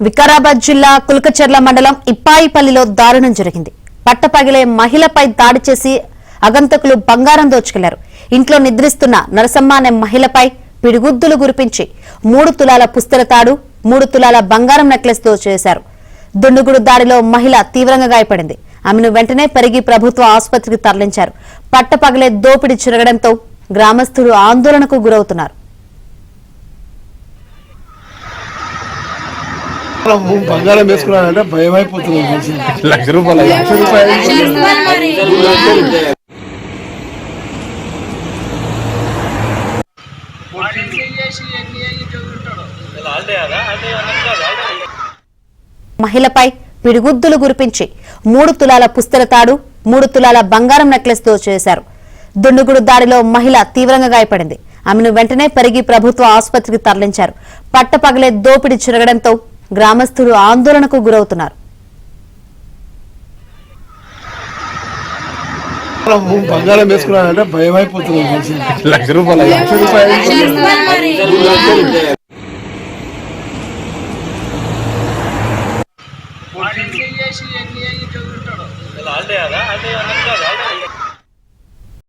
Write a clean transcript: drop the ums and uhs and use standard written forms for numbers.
వికారాబాద్ జిల్లా కుల్కచర్ల మండలం ఇప్పాయిపల్లిలో దారుణం జరిగింది. పట్టపగిలే మహిళపై దాడి చేసి అగంతకులు బంగారం దోచుకెళ్లారు. ఇంట్లో నిద్రిస్తున్న నరసమ్మ అనే మహిళపై పిడిగుద్దులు గురిపించి 3 తులాల పుస్తల తాడు 3 తులాల బంగారం నెక్లెస్ దోచేశారు. దుండుగుడు దాడిలో మహిళ తీవ్రంగా గాయపడింది. ఆమెను వెంటనే పరిగి ప్రభుత్వ ఆసుపత్రికి తరలించారు. పట్టపగిలే దోపిడీ జరగడంతో గ్రామస్తులు ఆందోళనకు గురవుతున్నారు. బంగారం వేసుకున్నానంటే భయం అయిపోతుంది. మహిళపై పిడిగుద్దులు గురిపించి 3 తులాల పుస్తల తాడు 3 తులాల బంగారం నెక్లెస్ దోచేశారు. దుండుగుడు దాడిలో మహిళ తీవ్రంగా గాయపడింది. ఆమెను వెంటనే పరిగి ప్రభుత్వ ఆసుపత్రికి తరలించారు. పట్టపగలే దోపిడీ జరగడంతో గ్రామస్తులు ఆందోళనకు గురవుతున్నారు. బంగారం వేసుకున్నానంటే భయం అయిపోతుంది. చేసి